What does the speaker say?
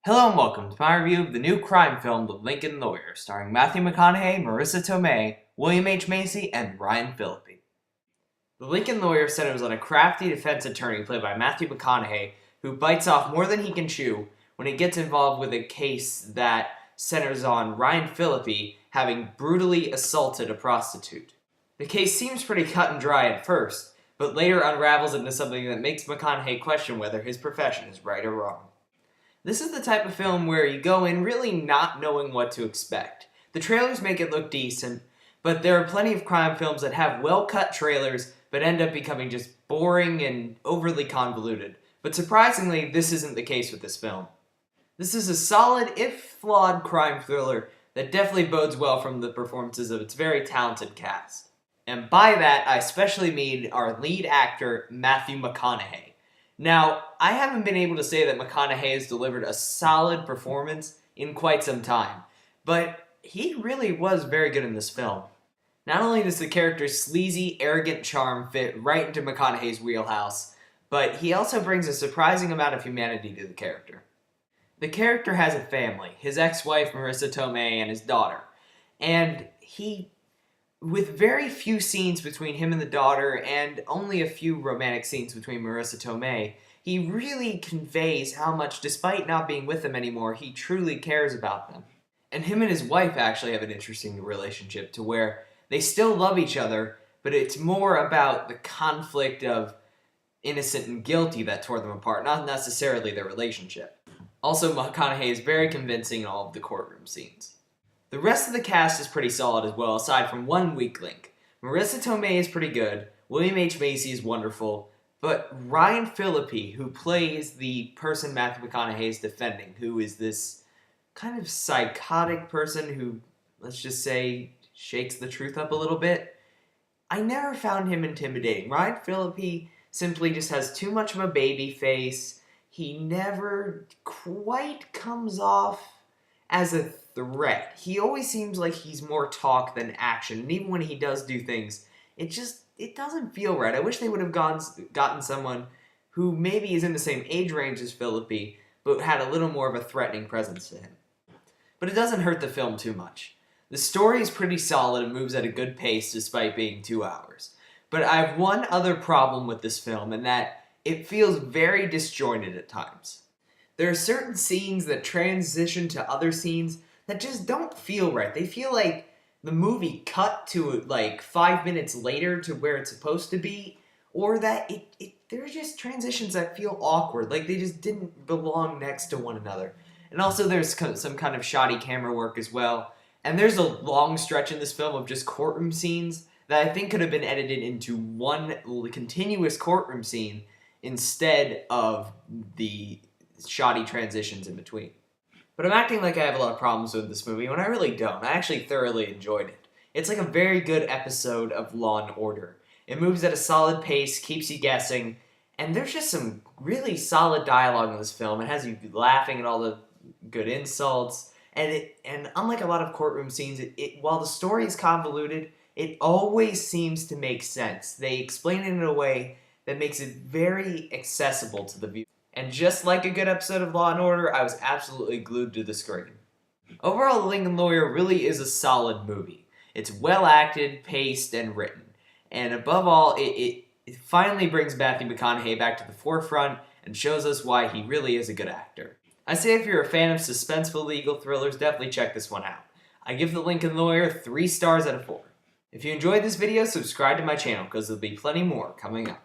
Hello and welcome to my review of the new crime film, The Lincoln Lawyer, starring Matthew McConaughey, Marissa Tomei, William H. Macy, and Ryan Phillippe. The Lincoln Lawyer centers on a crafty defense attorney played by Matthew McConaughey who bites off more than he can chew when he gets involved with a case that centers on Ryan Phillippe having brutally assaulted a prostitute. The case seems pretty cut and dry at first, but later unravels into something that makes McConaughey question whether his profession is right or wrong. This is the type of film where you go in really not knowing what to expect. The trailers make it look decent, but there are plenty of crime films that have well-cut trailers but end up becoming just boring and overly convoluted. But surprisingly, this isn't the case with this film. This is a solid, if flawed, crime thriller that definitely bodes well from the performances of its very talented cast. And by that, I especially mean our lead actor, Matthew McConaughey. Now, I haven't been able to say that McConaughey has delivered a solid performance in quite some time, but he really was very good in this film. Not only does the character's sleazy, arrogant charm fit right into McConaughey's wheelhouse, but he also brings a surprising amount of humanity to the character. The character has a family, his ex-wife Marissa Tomei and his daughter, and with very few scenes between him and the daughter and only a few romantic scenes between Marissa Tomei, he really conveys how much, despite not being with them anymore, he truly cares about them. And him and his wife actually have an interesting relationship to where they still love each other, but it's more about the conflict of innocent and guilty that tore them apart, not necessarily their relationship. Also, McConaughey is very convincing in all of the courtroom scenes. The rest of the cast is pretty solid as well, aside from one weak link. Marissa Tomei is pretty good, William H. Macy is wonderful, but Ryan Phillippe, who plays the person Matthew McConaughey is defending, who is this kind of psychotic person who, let's just say, shakes the truth up a little bit, I never found him intimidating. Ryan Phillippe simply just has too much of a baby face. He never quite comes off as a threat. He always seems like he's more talk than action, and even when he does do things, it doesn't feel right. I wish they would have gotten someone who maybe is in the same age range as Phillippe, but had a little more of a threatening presence to him. But it doesn't hurt the film too much. The story is pretty solid and moves at a good pace despite being 2 hours. But I have one other problem with this film, and that it feels very disjointed at times. There are certain scenes that transition to other scenes that just don't feel right. They feel like the movie cut to like 5 minutes later to where it's supposed to be, or that there are just transitions that feel awkward, like they just didn't belong next to one another. And also there's some kind of shoddy camera work as well. And there's a long stretch in this film of just courtroom scenes that I think could have been edited into one continuous courtroom scene instead of the shoddy transitions in between. But I'm acting like I have a lot of problems with this movie when I really don't. I actually thoroughly enjoyed it. It's like a very good episode of Law & Order. It moves at a solid pace, keeps you guessing, and there's just some really solid dialogue in this film. It has you laughing at all the good insults, and unlike a lot of courtroom scenes, while the story is convoluted, it always seems to make sense. They explain it in a way that makes it very accessible to the viewer. And just like a good episode of Law & Order, I was absolutely glued to the screen. Overall, The Lincoln Lawyer really is a solid movie. It's well acted, paced, and written. And above all, it finally brings Matthew McConaughey back to the forefront and shows us why he really is a good actor. I say if you're a fan of suspenseful legal thrillers, definitely check this one out. I give The Lincoln Lawyer 3 stars out of 4. If you enjoyed this video, subscribe to my channel because there'll be plenty more coming up.